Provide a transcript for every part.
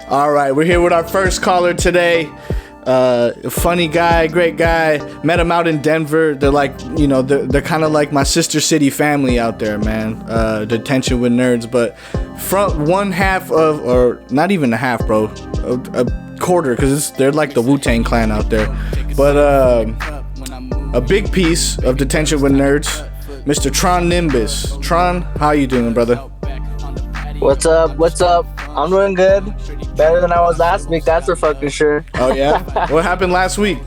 All right, we're here with our first caller today. Funny guy, great guy. Met him out in Denver. They're like, they're kind of like my sister city family out there, man. Detention with Nerds, but from one half of, or not even a half, bro, a quarter, because they're like the Wu-Tang Clan out there. But a big piece of Detention with Nerds, Mr. Tron Nimbus. Tron, how you doing, brother? What's up? I'm doing good. Better than I was last week, that's for fucking sure. Oh, yeah? What happened last week?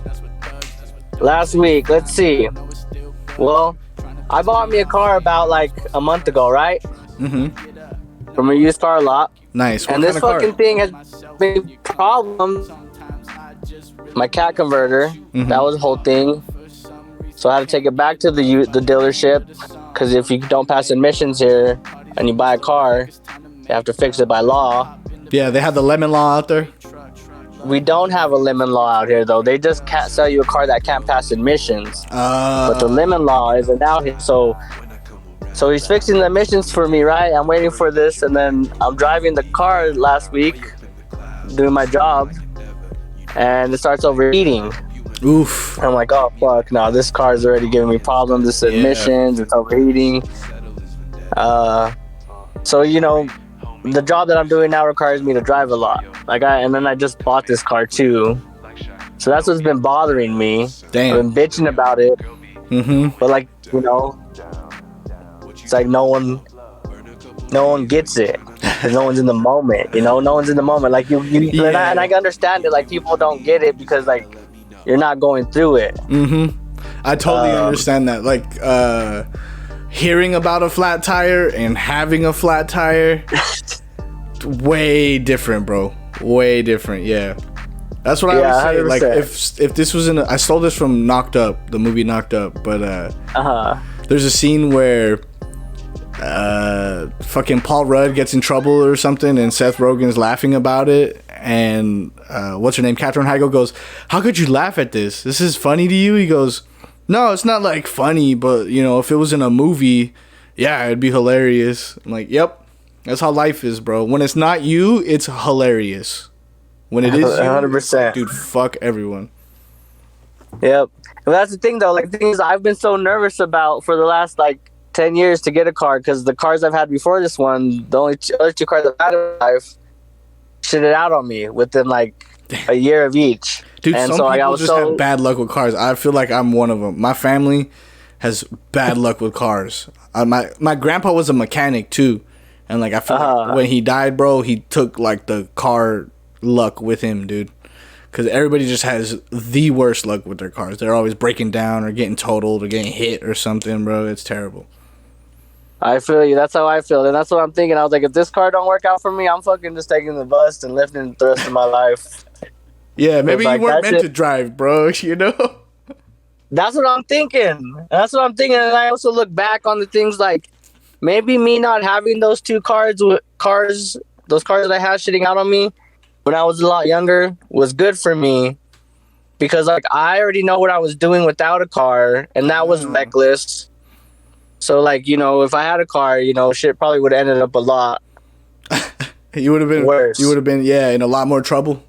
Let's see. Well, I bought me a car about like a month ago, right? Mm-hmm. From a used car lot. Nice. What and this fucking car? thing has been problems. My cat converter, that was the whole thing. So I had to take it back to the dealership, because if you don't pass admissions here and you buy a car, you have to fix it by law. Yeah, they have the lemon law out there. We don't have a lemon law out here, though. They just can't sell you a car that can't pass admissions. But the lemon law isn't out here. So he's fixing the emissions for me, right? I'm waiting for this, and then I'm driving the car last week, doing my job, and it starts overheating. Oof. I'm like, oh, fuck, no, this car is already giving me problems. This emissions, it's overheating. So, the job that I'm doing now requires me to drive a lot. And then I just bought this car too. So that's what's been bothering me. Damn. I've been bitching about it. Mm-hmm. But it's like no one gets it. No one's in the moment, No one's in the moment. Like and I understand it. Like, people don't get it because like you're not going through it. Mm-hmm. I totally understand that. Like, hearing about a flat tire and having a flat tire, way different, bro. Way different. Yeah, that's what I would say. 100%. Like, if this was I stole this from Knocked Up, the movie Knocked Up, but there's a scene where fucking Paul Rudd gets in trouble or something, and Seth Rogen's laughing about it, and what's her name, Katherine Heigl, goes, "How could you laugh at this? This is funny to you?" He goes, "No, it's not like funny, but if it was in a movie, yeah, it'd be hilarious." I'm like, yep, that's how life is, bro. When it's not you, it's hilarious. When it is you, 100%. Dude, fuck everyone. Yep. Well, that's the thing, though. Like, the thing is, I've been so nervous about for the last 10 years to get a car, because the cars I've had before this one, the other two cars I've had in life, shitted out on me within a year of each. Dude, and some people just have bad luck with cars. I feel like I'm one of them. My family has bad luck with cars. My grandpa was a mechanic too, and I feel like when he died, bro, he took the car luck with him, dude. Because everybody just has the worst luck with their cars. They're always breaking down or getting totaled or getting hit or something, bro. It's terrible. I feel you. That's how I feel, and that's what I'm thinking. I was like, if this car don't work out for me, I'm fucking just taking the bus and lifting it the rest of my life. Yeah, maybe you weren't meant to drive, bro, That's what I'm thinking. And I also look back on the things maybe me not having those two cars that I had shitting out on me when I was a lot younger was good for me, because I already know what I was doing without a car, and that was reckless. So if I had a car, shit probably would have ended up a lot. You would have been worse. You would have been in a lot more trouble.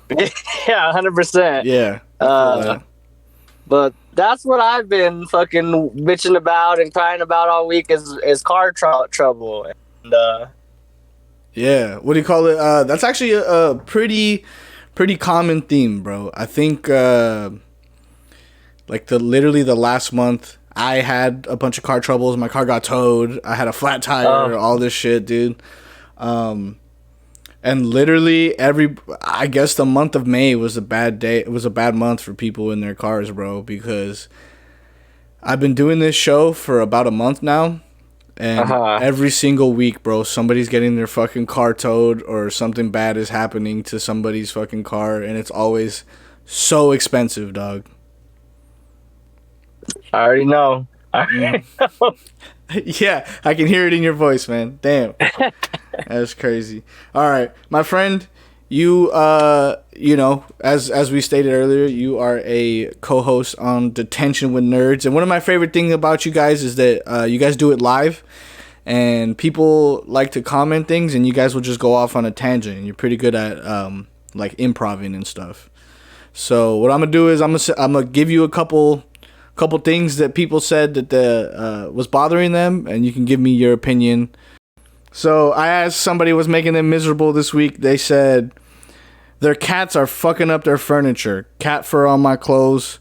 Yeah, 100%. Yeah. But that's what I've been fucking bitching about and crying about all week is car trouble. And yeah, what do you call it? That's actually a pretty common theme, bro. I think literally the last month, I had a bunch of car troubles. My car got towed. I had a flat tire. All this shit, dude. And literally I guess the month of May was a bad day. It was a bad month for people in their cars, bro, because I've been doing this show for about a month now, and every single week, bro, somebody's getting their fucking car towed or something bad is happening to somebody's fucking car, and it's always so expensive, dog. I already know. Yeah, I can hear it in your voice, man. Damn. That's crazy. All right, my friend, you as we stated earlier, you are a co-host on Detention with Nerds, and one of my favorite things about you guys is that you guys do it live, and people like to comment things, and you guys will just go off on a tangent. And you're pretty good at like improving and stuff. So what I'm gonna do is I'm gonna give you a couple things that people said that was bothering them, and you can give me your opinion. So I asked somebody was making them miserable this week. They said their cats are fucking up their furniture, cat fur on my clothes,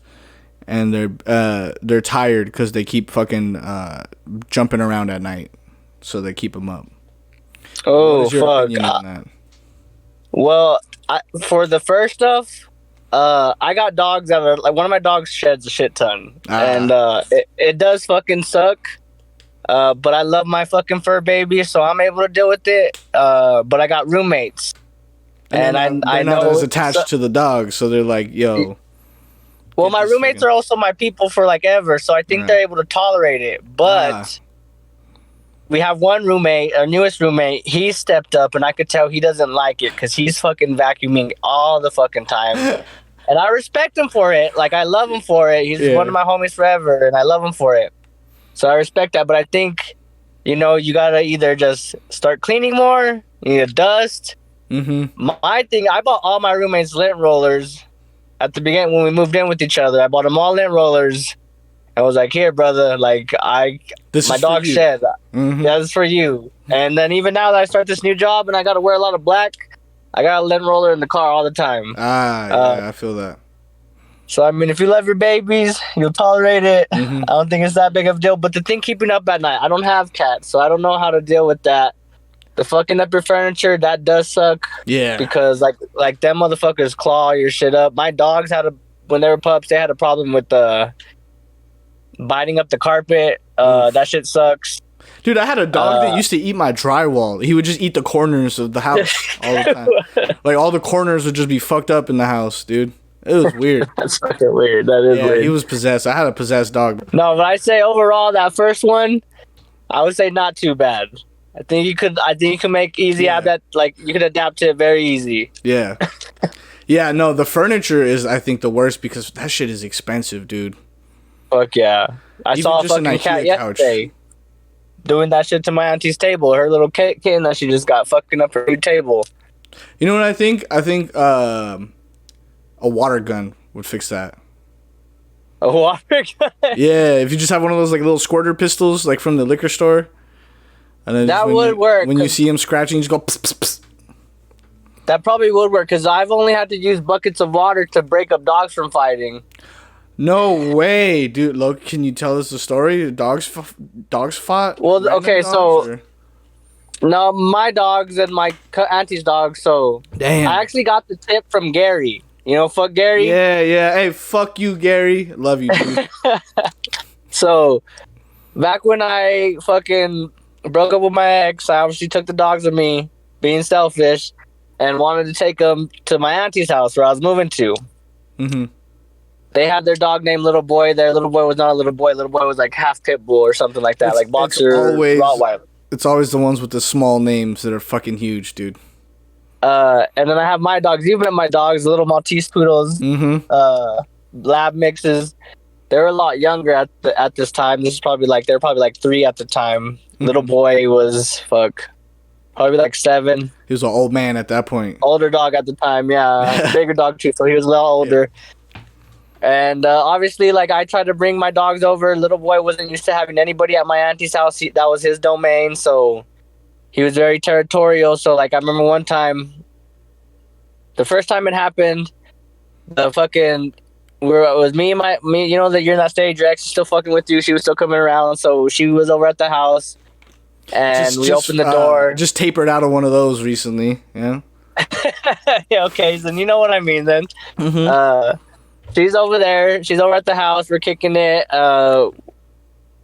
and they're tired because they keep fucking jumping around at night, so they keep them up. Oh, what is your fuck. opinion on that? Well, for the first stuff, I got dogs that are like, one of my dogs sheds a shit ton, and it does fucking suck. But I love my fucking fur baby, so I'm able to deal with it. But I got roommates, and I know not as attached to the dog, so they're like, yo. Well, my roommates are also my people for like ever, so I think they're able to tolerate it. But we have one roommate, our newest roommate. He stepped up, and I could tell he doesn't like it because he's fucking vacuuming all the fucking time. And I respect him for it. Like, I love him for it. He's one of my homies forever, and I love him for it. So I respect that. But I think, you gotta either just start cleaning more, you need to dust. Mm-hmm. My thing, I bought all my roommates lint rollers at the beginning when we moved in with each other. I bought them all lint rollers. I was like, here, brother, like, my dog shed. Mm-hmm. Yeah, this is for you. And then even now that I start this new job and I got to wear a lot of black, I got a lint roller in the car all the time. Yeah, I feel that. So, I mean, if you love your babies, you'll tolerate it. Mm-hmm. I don't think it's that big of a deal. But the thing keeping up at night, I don't have cats, so I don't know how to deal with that. The fucking up your furniture, that does suck. Yeah. Because, like them motherfuckers claw your shit up. My dogs when they were pups, they had a problem with biting up the carpet. That shit sucks. Dude, I had a dog that used to eat my drywall. He would just eat the corners of the house all the time. Like, all the corners would just be fucked up in the house, dude. It was weird. That's fucking weird. That is weird. He was possessed. I had a possessed dog. No, but I say overall, that first one, I would say not too bad. I think you could make easy adapt. Like, you could adapt to it very easy. Yeah. Yeah, no, the furniture is, I think, the worst because that shit is expensive, dude. Fuck yeah. I saw a fucking cat yesterday doing that shit to my auntie's table. Her little kitten that she just got fucking up her new table. You know what I think? I think a water gun would fix that. A water gun? Yeah, if you just have one of those like little squirter pistols like from the liquor store. And then that would work. When you see him scratching, you just go pss, pss, pss. That probably would work because I've only had to use buckets of water to break up dogs from fighting. No way, dude. Look, can you tell us the story? Dogs fought? Well, okay, so... No, my dogs and my auntie's dogs, so... Damn. I actually got the tip from Gary. You know, fuck Gary? Yeah. Hey, fuck you, Gary. Love you, dude. So, back when I fucking broke up with my ex, I obviously took the dogs with me, being selfish, and wanted to take them to my auntie's house where I was moving to. Mm-hmm. They had their dog named Little Boy. Their little boy was not a little boy. Little boy was like half pit bull or something like that, like boxer Rottweiler. It's always the ones with the small names that are fucking huge, dude. And then I have my dogs. You've met my dogs, little Maltese poodles, lab mixes. They were a lot younger at this time. This is probably they were probably like 3 at the time. Mm-hmm. Little boy was probably like 7. He was an old man at that point. Older dog at the time, yeah. Bigger dog too, so he was a little older. Yeah. And obviously, I tried to bring my dogs over. Little boy wasn't used to having anybody at my auntie's house. That was his domain, so he was very territorial. So, I remember one time, the first time it happened, it was me, you know that you're in that stage, your ex is still fucking with you. She was still coming around, so she was over at the house, and we opened the door. Just tapered out of one of those recently, yeah? Yeah, okay, then you know what I mean, then. Mm-hmm. She's over there. She's over at the house. We're kicking it.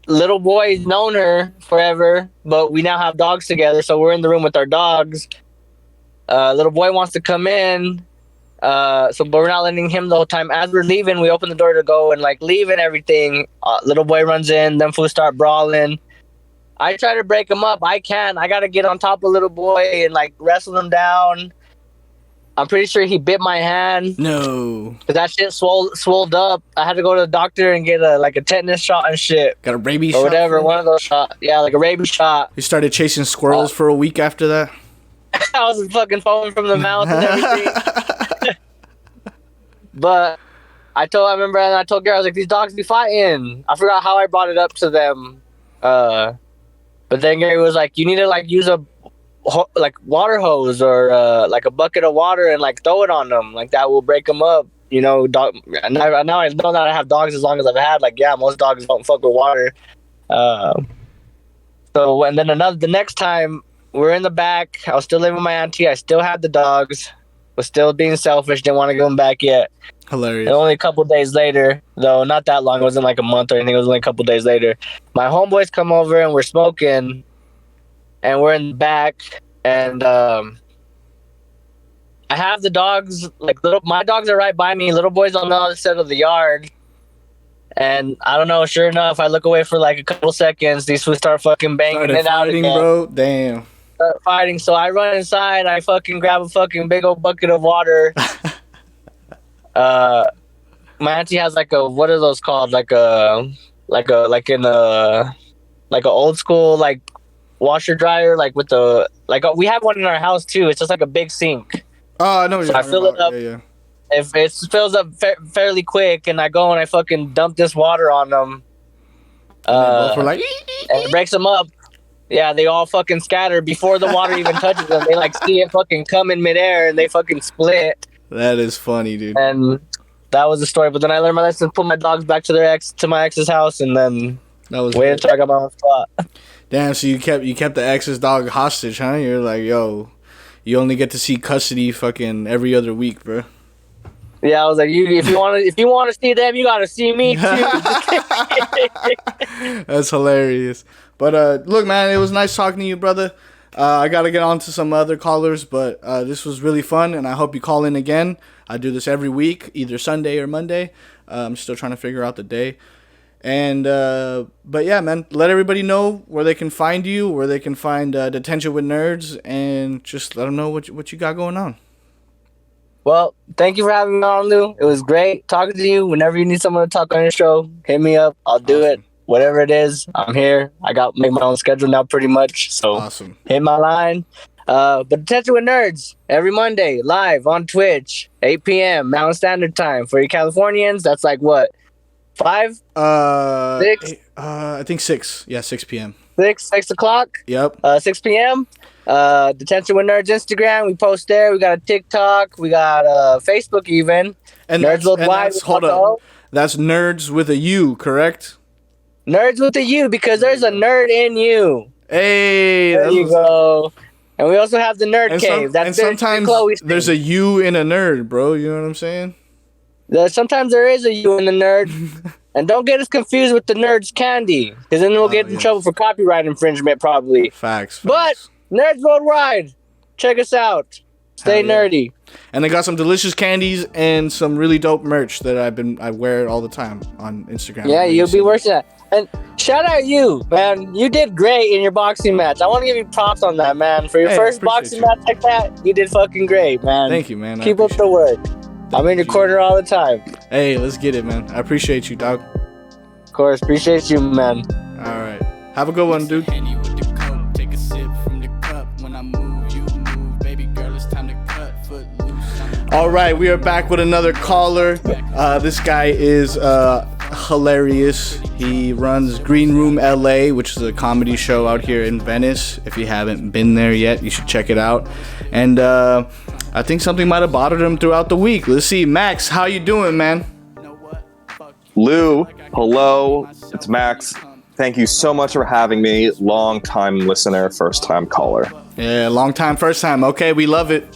Little boy's known her forever, but we now have dogs together, so we're in the room with our dogs. Little boy wants to come in, but we're not letting him the whole time. As we're leaving, we open the door to go and leave and everything. Little boy runs in. Them fools start brawling. I try to break him up. I can't. I gotta get on top of little boy and wrestle him down. I'm pretty sure he bit my hand. No. Cause that shit swolled up. I had to go to the doctor and get a tetanus shot and shit. Got a rabies or shot? whatever, one of those shots. Yeah, like a rabies shot. You started chasing squirrels for a week after that? I was fucking foaming from the mouth and everything. But I told Gary, I was like, these dogs be fighting. I forgot how I brought it up to them. But then Gary was like, you need to like use a water hose or like a bucket of water and like throw it on them. Like that will break them up. You know, dog. And now I know that I have dogs as long as I've had. Like, yeah, most dogs don't fuck with water. So and then the next time we're in the back, I was still living with my auntie. I still had the dogs. Was still being selfish. Didn't want to give them back yet. Hilarious. And only a couple days later, though, not that long. It wasn't like a month or anything. It was only a couple days later. My homeboys come over and we're smoking, and we're in the back, and I have the dogs. Like my dogs are right by me. Little boys on the other side of the yard. And I don't know. Sure enough, I look away for like a couple seconds. These fools start fucking banging it out again. Bro, damn. Start fighting. So I run inside. I fucking grab a fucking big old bucket of water. My auntie has like a, what are those called? Like an old school like washer dryer, like with the we have one in our house too. It's just like a big sink. Oh, I know. So I fill it up. Yeah. If it fills up fairly quick, and I go and I fucking dump this water on them, and and it breaks them up. Yeah, they all fucking scatter before the water even touches them. They like see it fucking come in midair, and they fucking split. That is funny, dude. And that was the story. But then I learned my lesson, put my dogs back to my ex's house, and then that was wait until I got my own spot. Damn, so you kept the ex's dog hostage, huh? You're like, yo, you only get to see custody fucking every other week, bro. Yeah, I was like, if you want to see them, you gotta see me too. That's hilarious. But look, man, it was nice talking to you, brother. I gotta get on to some other callers, but this was really fun, and I hope you call in again. I do this every week, either Sunday or Monday. I'm still trying to figure out the day. And but yeah, man, let everybody know where they can find you, where they can find Detention with Nerds, and just let them know what you got going on. Well, thank you for having me on, Lou. It was great talking to you. Whenever you need someone to talk on your show, hit me up. I'll do it. Whatever it is, I'm here. I make my own schedule now pretty much. So awesome. Hit my line. But Detention with Nerds, every Monday, live on Twitch, 8 p.m. Mountain Standard Time. For you Californians, that's like what? 5? 6? I think 6. Yeah, 6 p.m. 6 o'clock? Yep. 6 p.m. Detention with Nerds Instagram. We post there. We got a TikTok. We got Facebook even. And Nerds Worldwide. Hold up. That's Nerds with a U, correct? Nerds with a U, because there's a nerd in you. Hey, there you go. And we also have the Nerd Cave. And sometimes there's a U in a nerd, bro. You know what I'm saying? Sometimes there is a U in the nerd. And don't get us confused with the Nerds Candy, because then we'll get in trouble for copyright infringement, probably. Facts. But Nerds Worldwide, check us out. Stay nerdy. And they got some delicious candies and some really dope merch that I wear all the time on Instagram. Yeah, you'll be working at. And shout out you, man. You did great in your boxing match. I want to give you props on that, man. For your first boxing match like that, you did fucking great, man. Thank you, man. Keep up the work. I'm in your corner all the time. Hey, let's get it, man. I appreciate you, dog. Of course, appreciate you, man. All right. Have a good one, dude. All right, we are back with another caller. This guy is hilarious. He runs Green Room LA, which is a comedy show out here in Venice. If you haven't been there yet, you should check it out. And I think something might have bothered him throughout the week. Let's see, Max, how you doing, man? Lou, hello, it's Max. Thank you so much for having me. Long time listener, first time caller. Yeah, long time, first time. Okay, we love it.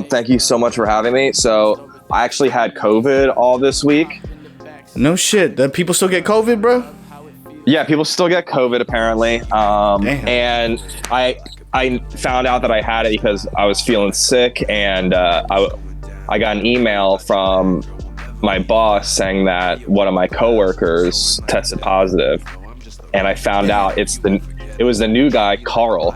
Thank you so much for having me. So I actually had COVID all this week. No shit. People still get COVID, bro? Yeah, people still get COVID apparently. And I found out that I had it because I was feeling sick, and I got an email from my boss saying that one of my coworkers tested positive, and I found out it was the new guy, Carl.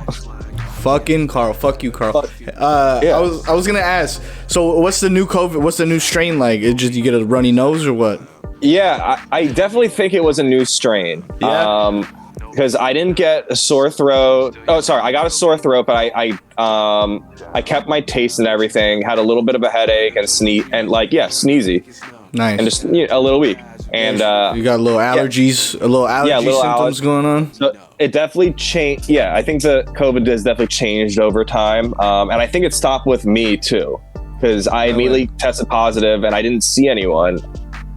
Fucking Carl. Fuck you, Carl. Yeah. I was gonna ask. So, what's the new COVID? What's the new strain like? It just you get a runny nose or what? Yeah, I definitely think it was a new strain. Yeah. Because I didn't get a sore throat. Oh, sorry, I got a sore throat, but I kept my taste and everything. Had a little bit of a headache and sneezy. Nice. And just a little weak. And you got a little allergies, a little allergy symptoms going on. So it definitely changed. Yeah, I think the COVID has definitely changed over time, and I think it stopped with me too, because I immediately tested positive and I didn't see anyone.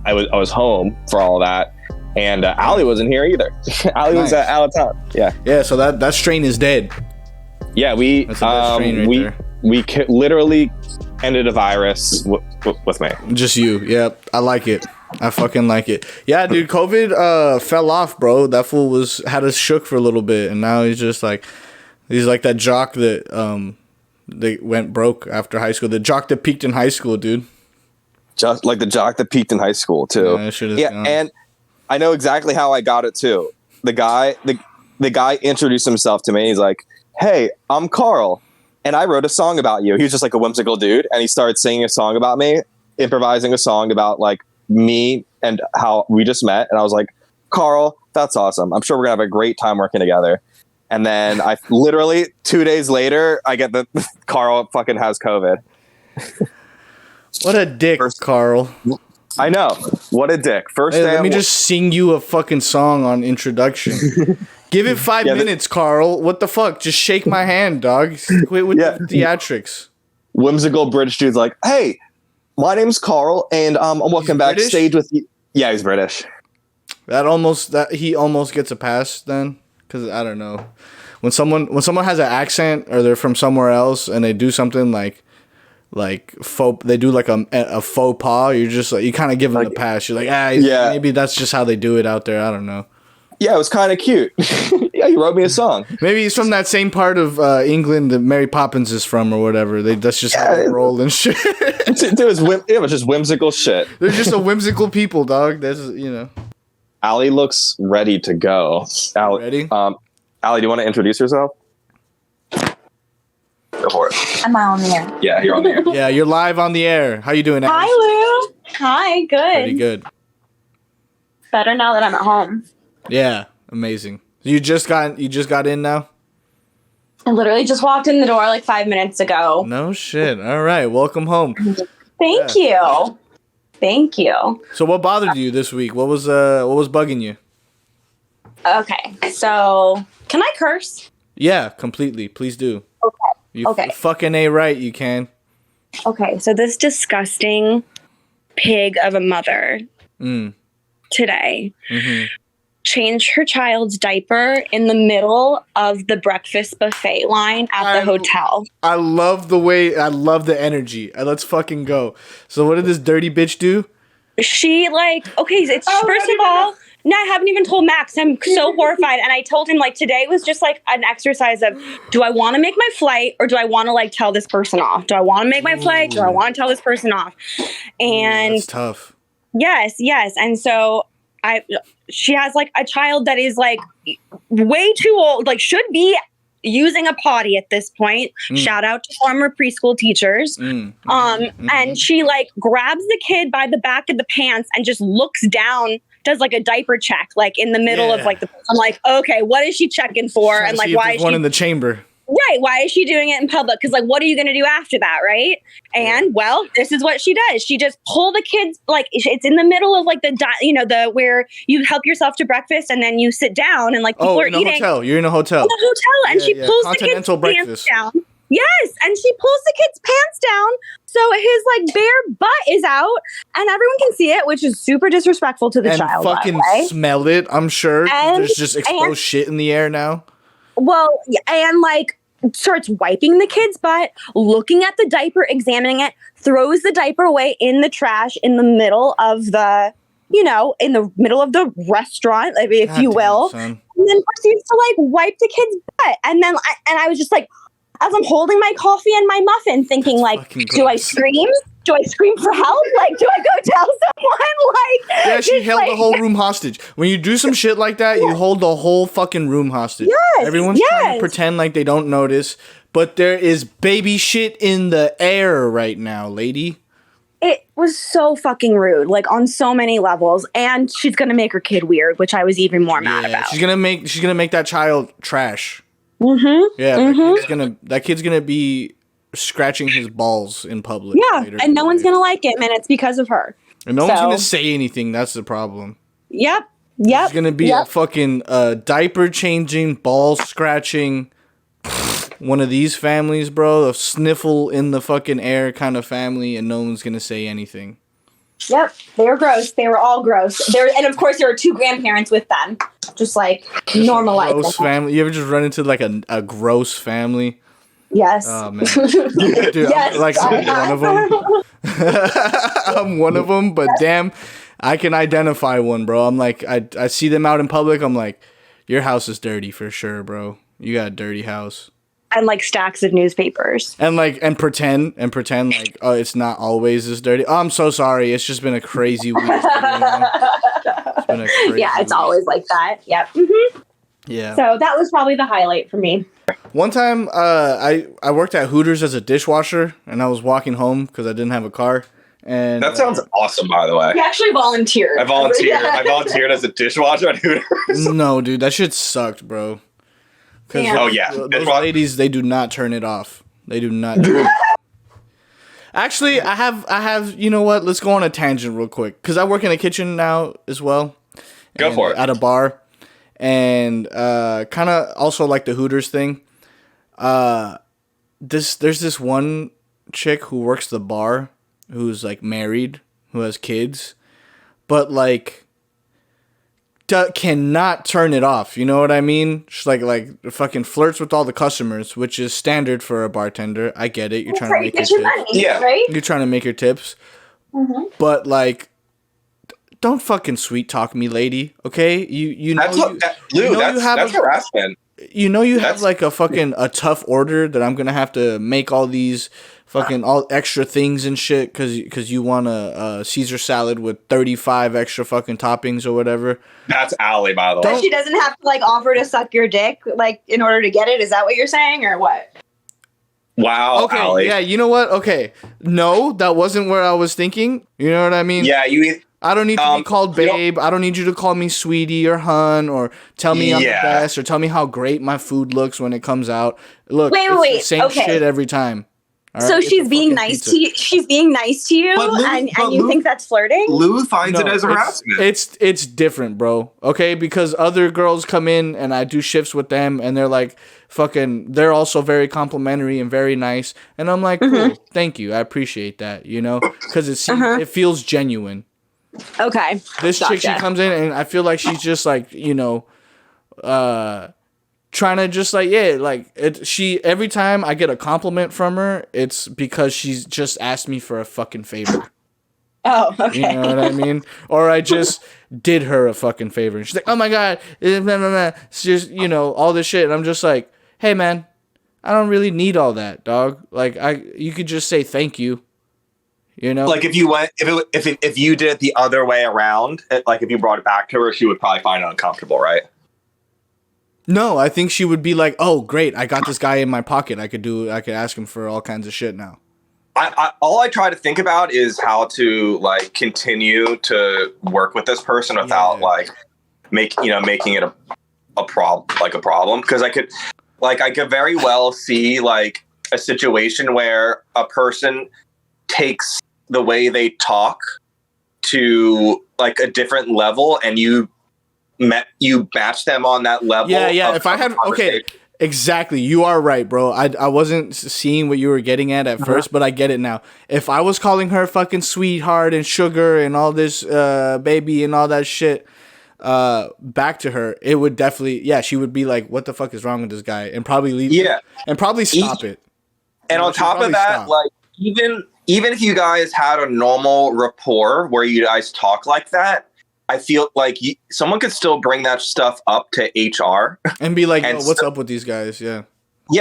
I was home for all of that. And Allie wasn't here either. Allie was out of town. Yeah. Yeah. So that strain is dead. Yeah, we That's a dead strain right there. literally ended a virus with me. Just you. Yep. I like it. I fucking like it. Yeah, dude. COVID fell off, bro. That fool had us shook for a little bit, and now he's like that jock that they went broke after high school. The jock that peaked in high school, dude. Just like the jock that peaked in high school too. Yeah. And I know exactly how I got it too. The guy introduced himself to me. He's like, "Hey, I'm Carl, and I wrote a song about you." He was just like a whimsical dude, and he started singing a song about me, improvising a song about like me and how we just met. And I was like, "Carl, that's awesome. I'm sure we're gonna have a great time working together." And then I literally 2 days later, I get the Carl fucking has COVID. What a dick, Carl. I know. What a dick. First day. Let me just sing you a fucking song on introduction. Give it 5 minutes, Carl. What the fuck? Just shake my hand, dog. Quit with the theatrics. Whimsical British dude's like, "Hey, my name's Carl, and I'm walking backstage with you." Yeah, he's British. He almost gets a pass then, because I don't know. When someone has an accent or they're from somewhere else and they do something like they do like a faux pas, you're just like, you kind of give them the pass. You're like, maybe that's just how they do it out there. I don't know. Yeah, it was kind of cute. Yeah, he wrote me a song. Maybe he's from that same part of England that Mary Poppins is from or whatever. That's just how they roll and shit. It was just whimsical shit. They're just a whimsical people, dog. That's Allie looks ready to go. Allie, ready? Allie, do you want to introduce yourself? Go for it. Am I on the air? Yeah, you're on the air. Yeah, you're live on the air. How you doing, Allie? Hi, Lou. Hi, good. Pretty good. Better now that I'm at home. Yeah, amazing. You just got in now? I literally just walked in the door like 5 minutes ago. No shit. All right, welcome home. Thank you. Thank you. So what bothered you this week? What was bugging you? Okay, so can I curse? Yeah, completely. Please do. Okay. You fucking A right, you can. Okay, so this disgusting pig of a mother today changed her child's diaper in the middle of the breakfast buffet line at the hotel. I love the energy. Let's fucking go. So what did this dirty bitch do? She first of all, no, I haven't even told Max. I'm so horrified. And I told him today was just an exercise of, do I want to make my flight or do I want to tell this person off? Do I want to make my flight? Do I want to tell this person off? And that's tough. Yes. And so she has a child that is way too old, should be using a potty at this point. Shout out to former preschool teachers. And she grabs the kid by the back of the pants and just looks down, does a diaper check in the middle of I'm okay, what is she checking for? And why is she in the chamber? Right. Why is she doing it in public? Because what are you going to do after that? Right. And this is what she does. She just pull the kids, it's in the middle of the where you help yourself to breakfast and then you sit down and people are eating. Hotel. You're in a hotel. In a hotel. And she pulls the kids' pants down. Yes. And she pulls the kid's pants down. So his bare butt is out and everyone can see it, which is super disrespectful to the child. Fucking smell it, I'm sure. There's just exposed shit in the air now. Well, and starts wiping the kid's butt, looking at the diaper, examining it, throws the diaper away in the trash in the middle of the, in the middle of the restaurant, if you will. And then proceeds to wipe the kid's butt. And then I was just as I'm holding my coffee and my muffin thinking do I scream? do I scream for help? Like, do I go tell someone? Like, Yeah, she just, held like, the whole room hostage. When you do some shit like that, you hold the whole fucking room hostage. Yes, Everyone's trying to yes. pretend like they don't notice, but there is baby shit in the air right now, lady. It was so fucking rude, like on so many levels, and she's gonna make her kid weird, which I was even more mad about. She's gonna make that child trash. Mm-hmm. Yeah, Mm-hmm. that kid's gonna be scratching his balls in public. Yeah, later and no one's today. gonna like him, and it's because of her. And no one's So- gonna say anything. That's the problem. Yep. It's gonna be a fucking diaper changing, ball scratching. One of these families, bro, a sniffle in the fucking air kind of family, and no one's gonna say anything. Yep, they were gross. They were all gross. And of course there were 2 grandparents with them, just like normalize Gross that. family. You ever just run into like a gross family? Yes. Oh man, dude, Yes, I'm one of them. I'm one of them, but damn, I can identify one, bro. I'm like, I see them out in public. I'm like, your house is dirty for sure, bro. You got a dirty house. And like stacks of newspapers. And pretend like, oh, it's not always this dirty. Oh, I'm so sorry. It's just been a crazy week. It's been a crazy Yeah, it's week. always like that. Yep. Mm-hmm. Yeah. So that was probably the highlight for me. One time, I worked at Hooters as a dishwasher, and I was walking home because I didn't have a car. And That sounds awesome, by the way. He actually volunteered. I volunteered as a dishwasher at Hooters. no, dude, that shit sucked, bro. Yeah. Oh, yeah. Those ladies, they do not turn it off. They do not. Actually, I have. You know what? Let's go on a tangent real quick because I work in a kitchen now as well. Go for it. At a bar, and kind of also like the Hooters thing. There's this one chick who works the bar who's like married, who has kids, but like cannot turn it off. You know what I mean? She's like fucking flirts with all the customers, which is standard for a bartender. I get it. You're trying to make your tips. money, Yeah. right? You're trying to make your tips. Mm-hmm. But like, don't fucking sweet talk me, lady. Okay? You know That's harassment. you know you have That's- like a tough order that I'm gonna have to make all these fucking all extra things and shit because you want a Caesar salad with 35 extra fucking toppings or whatever. That's Allie, by the way. But she doesn't have to like offer to suck your dick like in order to get it. Is that what you're saying or what? Wow, Okay, Allie. yeah, you know what? Okay, no, that wasn't where I was thinking. You know what I mean? Yeah, I don't need to be called you know- babe. I don't need you to call me sweetie or hun or tell me I'm the Yeah. best or tell me how great my food looks when it comes out. Look, Wait, it's the wait, same okay. shit every time. All So right? It's she's a being fucking nice pizza. to you. She's being nice to you, But Lou- and but you Lou- think that's flirting? Lou finds it No, as harassment. It's different, bro. Okay, because other girls come in and I do shifts with them, and they're like, fucking, they're also very complimentary and very nice, and I'm like, cool, thank you, I appreciate that, you know, because it feels genuine. Okay. This chick, she Gotcha. comes in and I feel like she's just like, you know, trying to just like, yeah, like every time I get a compliment from her, it's because she's just asked me for a fucking favor. Oh, okay. You know what I mean? Or I just did her a fucking favor. And she's like, oh my God. It's just, you know, all this shit. And I'm just like, hey man, I don't really need all that, dog. Like you could just say thank you. You know? Like if you did it the other way around, like if you brought it back to her, she would probably find it uncomfortable, right? No, I think she would be like, oh great, I got this guy in my pocket. I could ask him for all kinds of shit now. All I try to think about is how to like continue to work with this person without making it a problem. Because I could very well see like a situation where a person takes the way they talk to like a different level, and you match them on that level. Yeah. If I had exactly, you are right, bro. I wasn't seeing what you were getting at first, but I get it now. If I was calling her fucking sweetheart and sugar and all this baby and all that shit back to her, it would definitely, she would be like, what the fuck is wrong with this guy? And probably leave and probably stop it. And on top of that, like even if you guys had a normal rapport where you guys talk like that, I feel like someone could still bring that stuff up to HR and be like, yo, what's up with these guys? Yeah,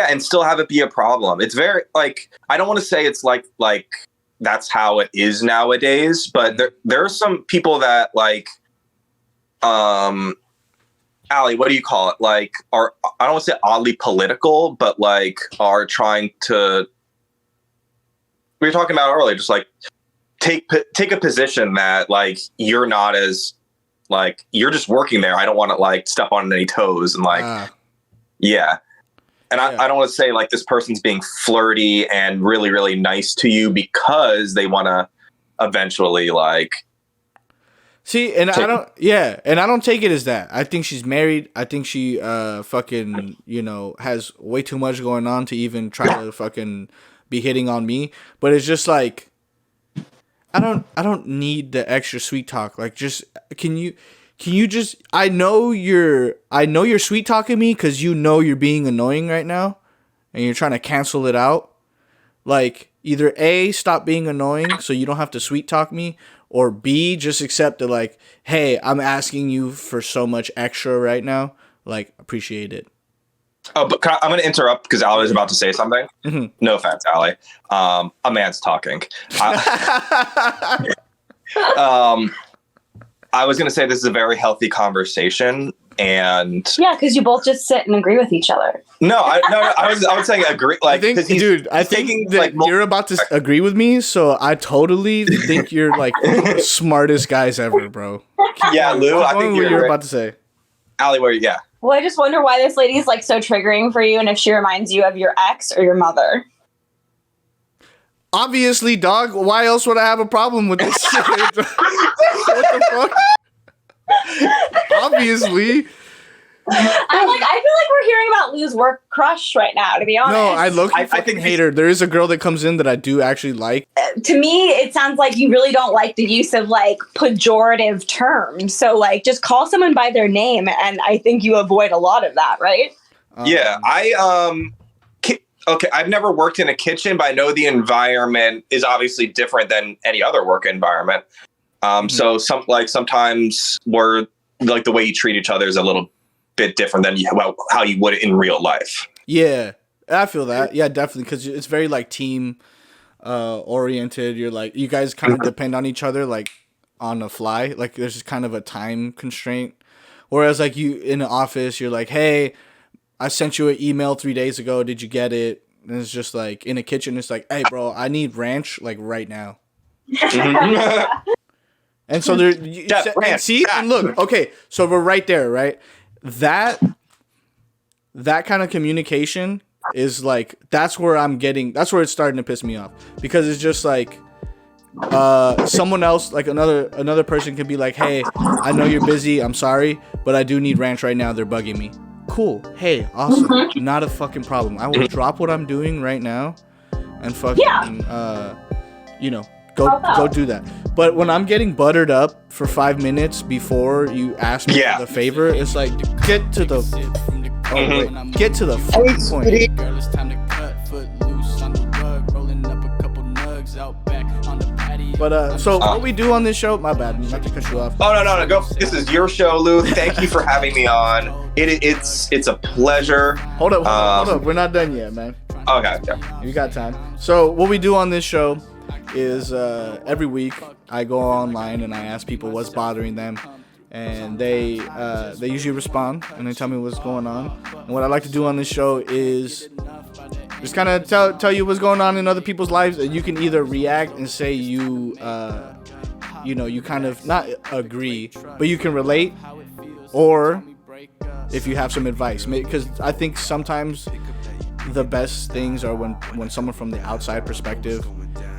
and still have it be a problem. It's very like, I don't want to say it's like that's how it is nowadays. But there are some people that like, Allie, what do you call it? Like, are, I don't want to say oddly political, but like are trying to, we were talking about earlier, just like take a position that like you're not as like, you're just working there. I don't want to like step on any toes and like, yeah. And I don't want to say like this person's being flirty and really, really nice to you because they want to eventually like. See, and I don't take it as that. I think she's married. I think she fucking, you know, has way too much going on to even try to fucking be hitting on me. But it's just like, I don't need the extra sweet talk. Like, just can you just, I know you're sweet talking me because you know you're being annoying right now and you're trying to cancel it out. Like, either A, stop being annoying so you don't have to sweet talk me, or B, just accept that, like, hey, I'm asking you for so much extra right now. Like, appreciate it. Oh, but I'm going to interrupt because Allie was about to say something. Mm-hmm. No offense, Allie. A man's talking. I was going to say this is a very healthy conversation, and yeah, because you both just sit and agree with each other. No, I was saying agree. Like, I think that like, you're about to agree with me, so I totally think you're like the smartest guys ever, bro. Yeah, Lou, I think you're about to say. Allie, where? Yeah. Well, I just wonder why this lady is like so triggering for you, and if she reminds you of your ex or your mother. Obviously, dog. Why else would I have a problem with this shit? What the fuck? Obviously. I feel like we're hearing about Lou's work crush right now, to be honest. No, I think hate her. There is a girl that comes in that I do actually like. To me, it sounds like you really don't like the use of like pejorative terms. So like just call someone by their name, and I think you avoid a lot of that, right? Yeah, okay, I've never worked in a kitchen, but I know the environment is obviously different than any other work environment. So sometimes we're like the way you treat each other is a little bit different than how you would in real life. Yeah, I feel that. Yeah, definitely, because it's very like team oriented. You're like, you guys kind of depend on each other like on the fly. Like there's just kind of a time constraint. Whereas like you in an office, you're like, hey, I sent you an email 3 days ago. Did you get it? And it's just like in a kitchen. It's like, hey, bro, I need ranch like right now. And so there, and look, okay, so we're right there, right? That kind of communication is like, that's where it's starting to piss me off, because it's just like, someone else, like another person could be like, hey, I know you're busy, I'm sorry, but I do need ranch right now. They're bugging me. Cool. Hey, awesome. Not a fucking problem. I will drop what I'm doing right now and fucking, go do that. But when I'm getting buttered up for 5 minutes before you ask me for the favor, it's like, get to the fucking point. Girl, it's time to cut, foot loose on the rug, rolling up a couple nugs out back on the patio. But so what we do on this show, my bad, not to cut you off. Oh no, go. This is your show, Lou. Thank you for having me on. It's a pleasure. Hold up, we're not done yet, man. Okay, yeah. You got time. So what we do on this show is every week I go online and I ask people what's bothering them, and they usually respond and they tell me what's going on. And what I like to do on this show is just kind of tell you what's going on in other people's lives, and you can either react and say you kind of not agree, but you can relate, or if you have some advice, because I think sometimes the best things are when someone from the outside perspective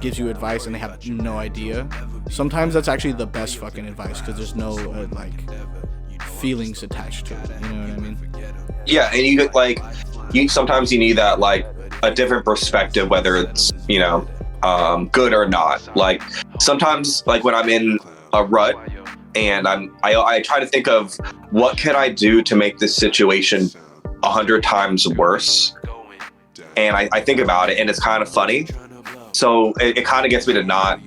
gives you advice and they have no idea. Sometimes that's actually the best fucking advice, because there's no like feelings attached to it. You know what I mean? Yeah, and you sometimes you need that like a different perspective, whether it's good or not. Like sometimes, like when I'm in a rut and I try to think of what can I do to make this situation 100 times worse, and I think about it, and it's kind of funny. So it kind of gets me to not,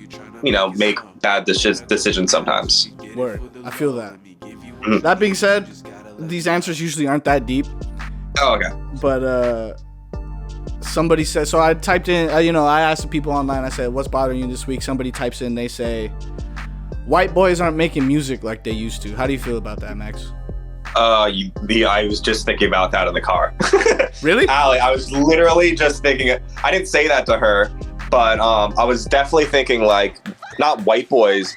make bad decisions sometimes. Word. I feel that. Mm-hmm. That being said, these answers usually aren't that deep. Oh, okay. But somebody said, so I typed in, I asked the people online, I said, what's bothering you this week? Somebody types in, they say, white boys aren't making music like they used to. How do you feel about that, Max? I was just thinking about that in the car. Really? Allie, I was literally just thinking, I didn't say that to her, but I was definitely thinking like, not white boys.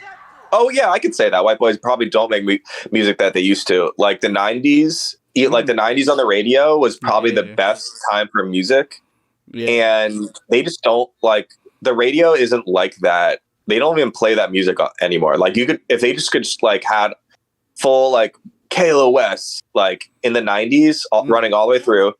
Oh yeah, I could say that. White boys probably don't make music that they used to. Like the 90s, like the 90s on the radio was probably the best time for music. Yeah. And they just don't the radio isn't like that. They don't even play that music anymore. Like if they just could like had full like KLOS like in the 90s running all the way through,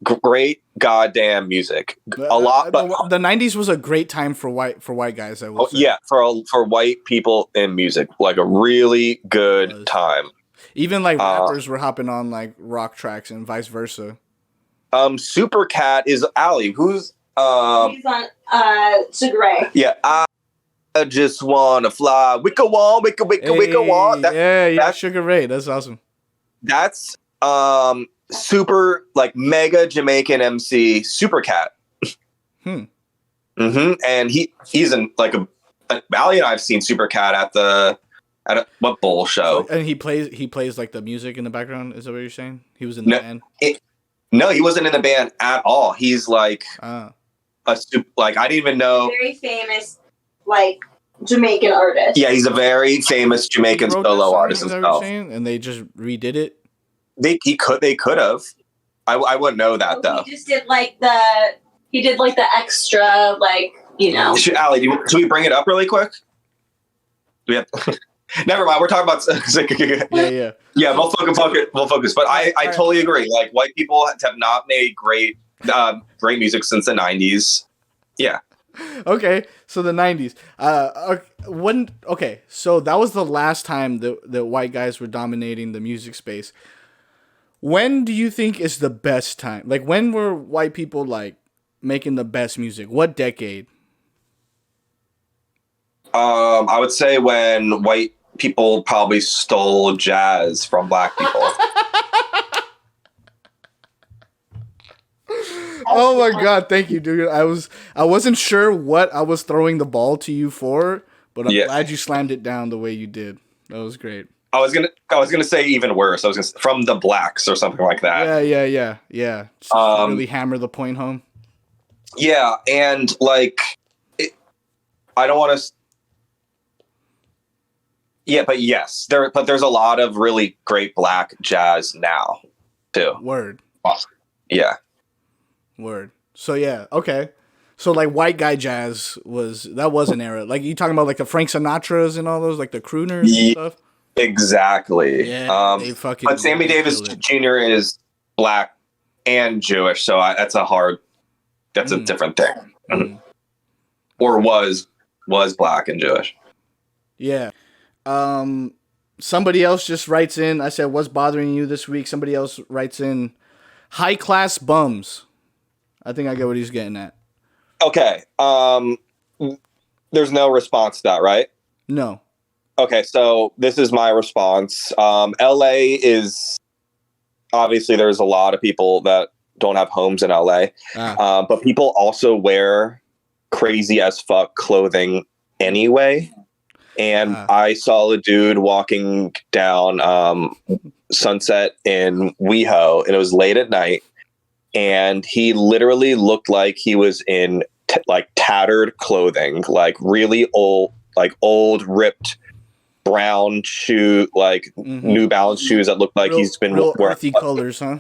great goddamn music. A lot, but the 90s was a great time for white guys. I will say. Yeah, for white people in music, like a really good time. Even like rappers were hopping on like rock tracks and vice versa. Supercat is Allie. Who's he's on Sugar Ray. Yeah, I just wanna fly. Wicka wall, wicka wall. Yeah, Sugar Ray. That's awesome. That's super like mega Jamaican MC Supercat. And he's in like Allie and I've seen Supercat at a what bowl show. And he plays like the music in the background. Is that what you're saying? He was in the band. No, he wasn't in the band at all. He's like I didn't even know. Very famous like Jamaican artist. Yeah, he's a very famous Jamaican solo artist himself. And they just redid it. They could have. I wouldn't know that though. He just did like the extra Allie, should we bring it up really quick? Do we have? Never mind. We're talking about. Yeah. We'll focus. But I totally agree. Like white people have not made great music since the 90s. Yeah. Okay, so the 90s. So that was the last time that white guys were dominating the music space. When do you think is the best time? Like, when were white people like making the best music? What decade? I would say when white people probably stole jazz from black people. Oh my God, thank you, dude. I wasn't sure what I was throwing the ball to you for, but I'm glad you slammed it down the way you did. That was great. I was gonna say even worse. I was gonna say from the blacks or something like that. Yeah. Just really hammer the point home. Yeah, and like, I don't want to. Yeah, but yes, there's a lot of really great black jazz now, too. Word. Yeah. Word. So yeah, okay. So like white guy jazz was an era. Like you talking about like the Frank Sinatras and all those, like the crooners and stuff. Exactly. Yeah, but Sammy Davis Jr. is black and Jewish, so that's a different thing. Or was black and Jewish. Yeah. Somebody else just writes in. I said, "What's bothering you this week?" Somebody else writes in, "High class bums." I think I get what he's getting at. Okay. There's no response to that, right? No. Okay, so this is my response. LA is obviously there's a lot of people that don't have homes in LA, but people also wear crazy as fuck clothing anyway. And I saw a dude walking down Sunset in WeHo, and it was late at night, and he literally looked like he was in tattered clothing, like really old, ripped brown shoe, New Balance shoes that looked like he's been real wearing earthy colors, huh?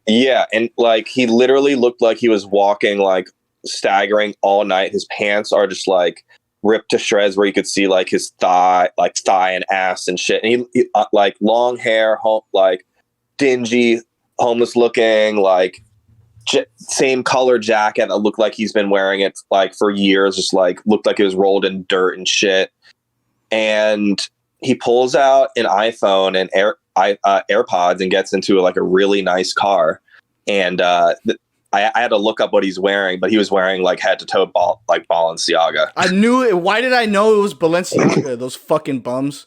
Yeah, and like he literally looked like he was walking like staggering all night. His pants are just like ripped to shreds where you could see like his thigh and ass and shit. And he like long hair, like dingy, homeless looking, like same color jacket that looked like he's been wearing it like for years, just like looked like it was rolled in dirt and shit. And he pulls out an iPhone and AirPods and gets into like a really nice car. And I had to look up what he's wearing, but he was wearing like head to toe Balenciaga. I knew it. Why did I know it was Balenciaga? Those fucking bums.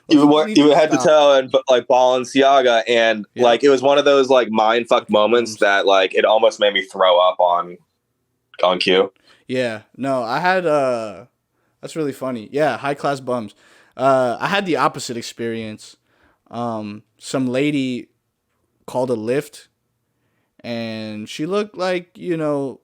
You head to toe and like Balenciaga, and like it was one of those like mind fuck moments that like it almost made me throw up on cue. Yeah, no, I had that's really funny. Yeah, high class bums. I had the opposite experience. Some lady called a lift, and she looked like, you know,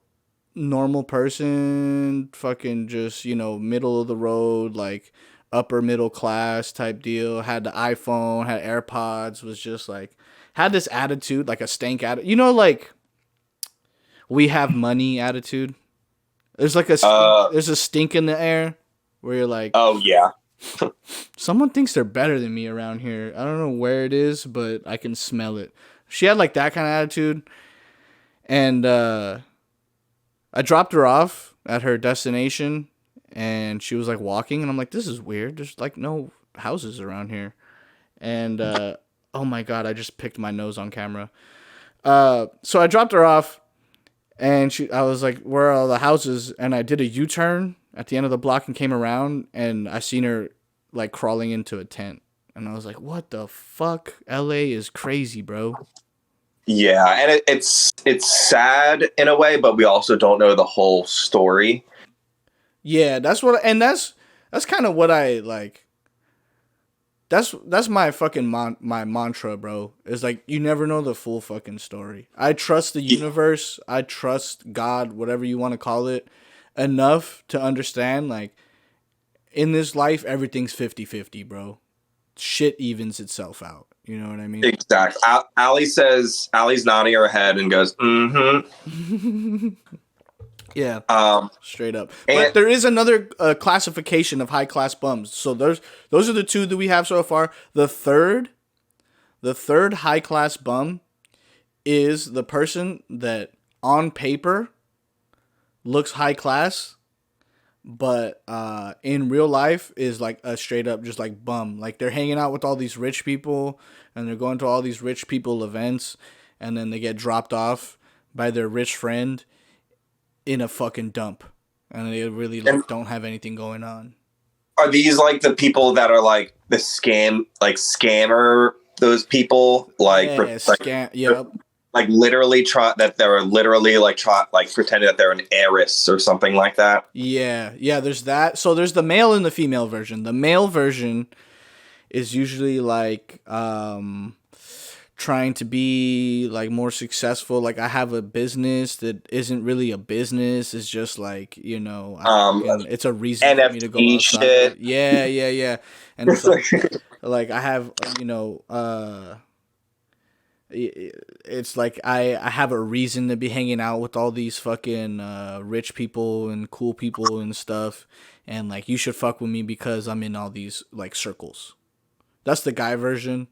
normal person, fucking just, you know, middle of the road, like upper middle class type deal. Had the iPhone, had AirPods, was just like, had this attitude, like a stank attitude. You know, like, we have money attitude. There's like there's a stink in the air where you're like, oh yeah. Someone thinks they're better than me around here. I don't know where it is, but I can smell it. She had like that kind of attitude. And I dropped her off at her destination, and she was like walking, and I'm like, this is weird. There's like no houses around here. And oh my God, I just picked my nose on camera. So I dropped her off, and I was like, where are all the houses? And I did a U-turn at the end of the block and came around, and I seen her like crawling into a tent. And I was like, what the fuck? LA is crazy, bro. Yeah, and it's sad in a way, but we also don't know the whole story. Yeah, that's kind of what I like. That's my fucking my mantra, bro. Is like, you never know the full fucking story. I trust the universe. I trust God, whatever you want to call it, enough to understand, like, in this life, everything's 50-50, bro. Shit evens itself out. You know what I mean? Exactly. Allie's nodding her head and goes, mm-hmm. Yeah. Straight up. But there is another classification of high class bums. So those are the two that we have so far. The third high class bum is the person that on paper looks high class, but in real life is like a straight up just like bum. Like, they're hanging out with all these rich people, and they're going to all these rich people events, and then they get dropped off by their rich friend in a fucking dump, and they really like don't have anything going on. Are these like the people that are like the scammer? Those people like like literally pretending that they're an heiress or something like that. Yeah. There's that. So there's the male and the female version. The male version is usually like trying to be like more successful. Like, I have a business that isn't really a business. It's just like, you know, it's a reason for me to go outside. Shit. Yeah. And so, like, I have, you know, it's like I have a reason to be hanging out with all these fucking rich people and cool people and stuff, and like, you should fuck with me because I'm in all these like circles. That's the guy version.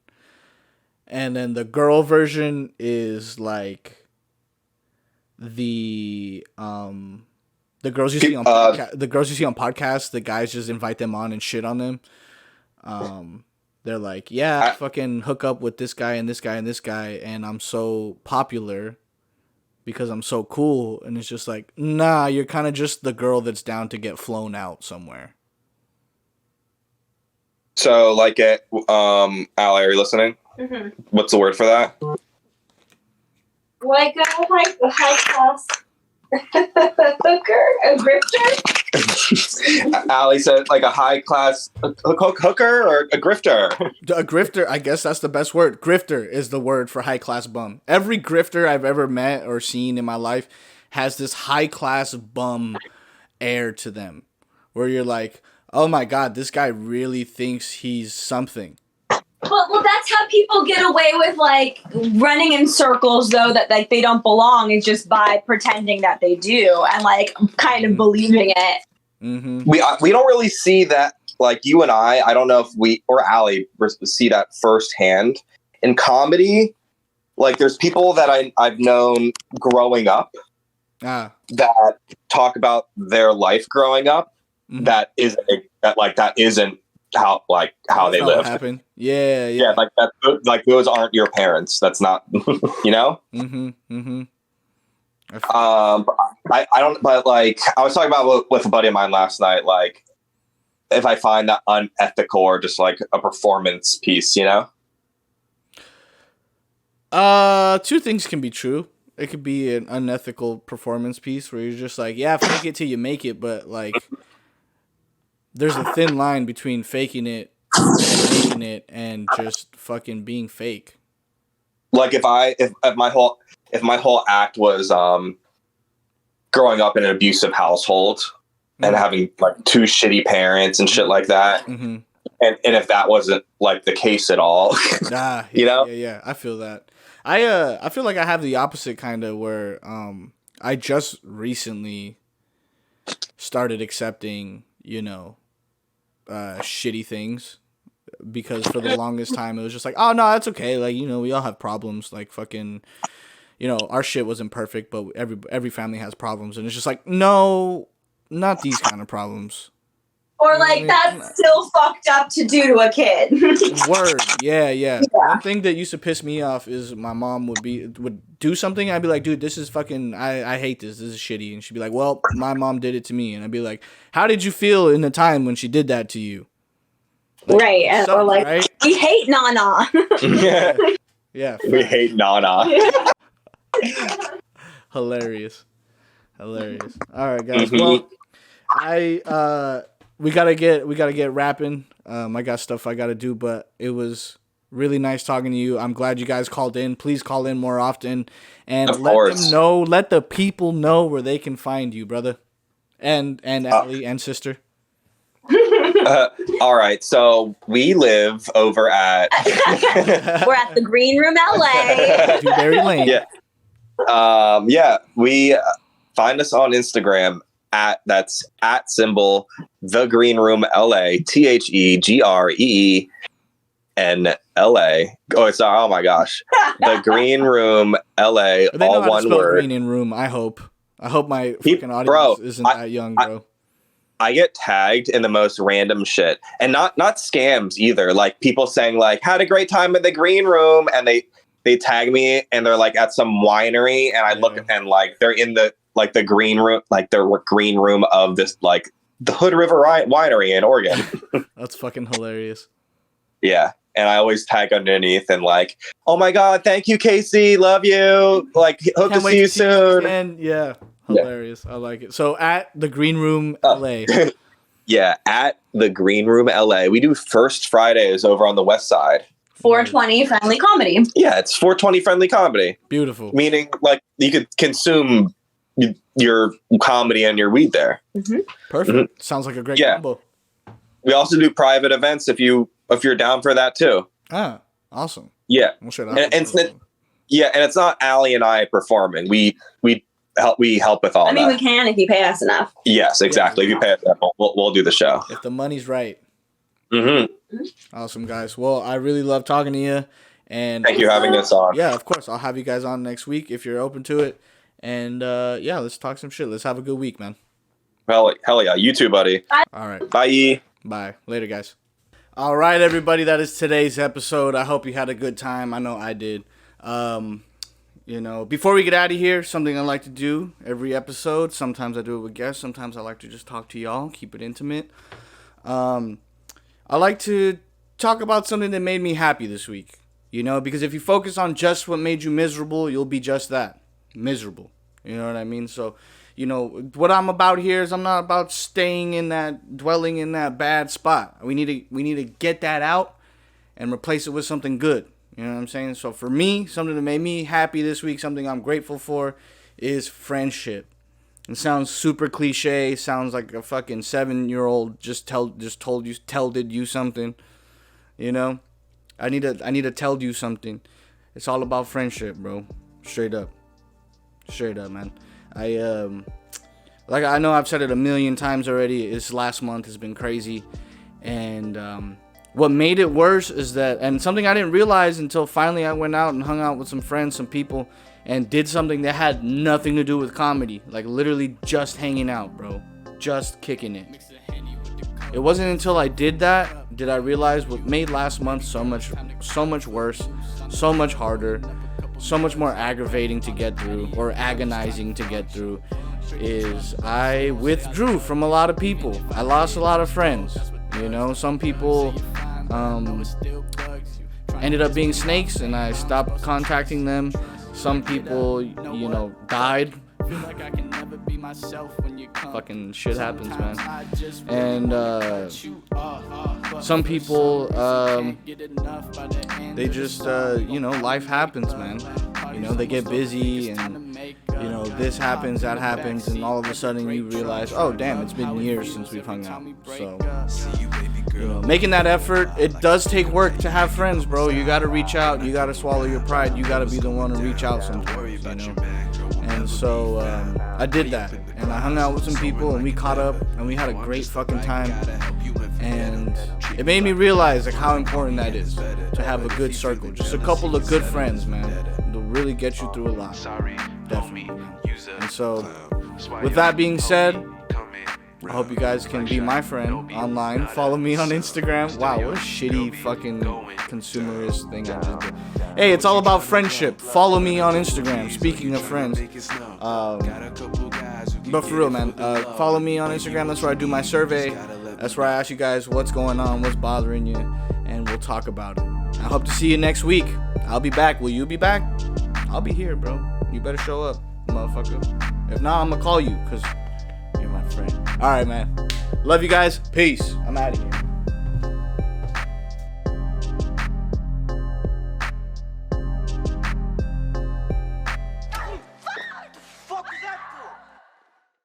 And then the girl version is like the girls you see on podcasts. The guys just invite them on and shit on them. They're like, yeah, fucking hook up with this guy and this guy and this guy, and I'm so popular because I'm so cool. And it's just like, nah, you're kind of just the girl that's down to get flown out somewhere. So, like, Allie, are you listening? Mm-hmm. What's the word for that? Like a high class hooker, a grifter. Allie said like a high class hooker or a grifter. A grifter, I guess that's the best word. Grifter is the word for high class bum. Every grifter I've ever met or seen in my life has this high class bum air to them, where you're like, oh my God, this guy really thinks he's something. Well, that's how people get away with like running in circles, though, that like they don't belong, is just by pretending that they do and like kind of believing it. Mm-hmm. We don't really see that, like you and I don't know if we or Allie see that firsthand in comedy. Like, there's people that I've known growing up that talk about their life growing up. Mm-hmm. That isn't how they live. Happened. Yeah. Like those aren't your parents. That's not, you know. Mm-hmm. I don't. But like, I was talking about with a buddy of mine last night. Like, if I find that unethical or just like a performance piece, you know? Two things can be true. It could be an unethical performance piece where you're just like, yeah, fake it till you make it, but like there's a thin line between faking it and making it and just fucking being fake. Like if my whole act was growing up in an abusive household and having like two shitty parents and shit like that. Mm-hmm. And if that wasn't like the case at all, you know? Yeah, I feel that. I feel like I have the opposite kind of where I just recently started accepting, you know, shitty things, because for the longest time it was just like, oh no, that's okay, like, you know, we all have problems, like fucking, you know, our shit wasn't perfect, but every family has problems, and it's just like, no, not these kind of problems. Or like, that's still fucked up to do to a kid. Word, yeah. One thing that used to piss me off is my mom would do something. I'd be like, dude, this is fucking. I hate this. This is shitty. And she'd be like, well, my mom did it to me. And I'd be like, how did you feel in the time when she did that to you? Like, right, or like, right? We hate Nana. Yeah, we hate Nana. Hilarious. All right, guys. Well, we gotta get rapping. I got stuff I gotta do, but it was really nice talking to you. I'm glad you guys called in. Please call in more often, and let the people know where they can find you, brother, and Allie and sister. All right, so we live over at we're at the Green Room LA. Dewberry Lane. Yeah. We find us on Instagram that's symbol the Green Room LA, TheGreen LA. Oh my gosh, the Green Room LA, all one word. Green in room. I hope my fucking audience isn't that young, bro. I get tagged in the most random shit, and not scams either. Like people saying like, had a great time at the Green Room, and they tag me and they're like at some winery, and I look and like they're in the like the green room, like the green room of this like the Hood River Winery in Oregon. That's fucking hilarious. Yeah. And I always tag underneath and like, oh my God, thank you, Casey. Love you. Like, hope to see you soon. And yeah, hilarious. I like it. So at the Green Room LA. Yeah, at the Green Room LA. We do first Fridays over on the west side. 420 friendly comedy. Yeah, it's 420 friendly comedy. Beautiful. Meaning like you could consume your comedy and your weed there. Mm-hmm. Perfect. Mm-hmm. Sounds like a great combo. We also do private events if you're down for that too. Ah, awesome. Yeah. Well, shit, and it's not Allie and I performing. We help with all that. I mean, we can if you pay us enough. Yes, exactly. Yeah. If you pay us enough, we'll do the show. If the money's right. Mm-hmm. Awesome, guys. Well, I really love talking to you. And thank you for having us on. Yeah, of course. I'll have you guys on next week if you're open to it. And yeah, let's talk some shit. Let's have a good week, man. Hell yeah. You too, buddy. Bye. All right. Bye. Later, guys. All right, everybody. That is today's episode. I hope you had a good time. I know I did. You know, before we get out of here, something I like to do every episode. Sometimes I do it with guests. Sometimes I like to just talk to y'all, keep it intimate. I like to talk about something that made me happy this week. You know, because if you focus on just what made you miserable, you'll be just that. Miserable. You know what I mean? So, you know, what I'm about here is I'm not about dwelling in that bad spot. We need to get that out and replace it with something good. You know what I'm saying? So for me, something that made me happy this week, something I'm grateful for, is friendship. It sounds super cliche. Sounds like a fucking 7-year-old just told you something. You know, I need to tell you something. It's all about friendship, bro. Straight up, man. I know I've said it a million times already. This last month has been crazy, and what made it worse is that, and something I didn't realize until finally I went out and hung out with some friends, some people, and did something that had nothing to do with comedy. Like literally just hanging out, bro. Just kicking it. It wasn't until I did that did I realize what made last month so much worse, so much harder, so much more aggravating to get through, or agonizing to get through, is I withdrew from a lot of people. I lost a lot of friends. You know, some people ended up being snakes, and I stopped contacting them. Some people, you know, died. Fucking shit happens, man. And some people, they just, you know, life happens, man. You know, they get busy, and you know, this happens, that happens, and all of a sudden you realize, oh damn, it's been years since we've hung out. So, you know, making that effort, it does take work to have friends, bro. You gotta reach out, you gotta swallow your pride, you gotta be the one to reach out sometimes, you know. And so I did that, and I hung out with some people, and we caught up, and we had a great fucking time. And it made me realize like how important that is, to have a good circle, just a couple of good friends, man. They'll really get you through a lot, definitely. And so, with that being said, I hope you guys can be my friend online. Follow me on Instagram. Wow, what a shitty fucking consumerist thing I just did. Hey, it's all about friendship. Follow me on Instagram. Speaking of friends, but for real, man, follow me on Instagram. That's where I do my survey. That's where I ask you guys what's going on, what's bothering you, and we'll talk about it. I hope to see you next week. I'll be back. Will you be back? I'll be here, bro. You better show up, motherfucker. If not, I'm gonna call you, because you're my friend. All right, man. Love you guys. Peace. I'm out of here.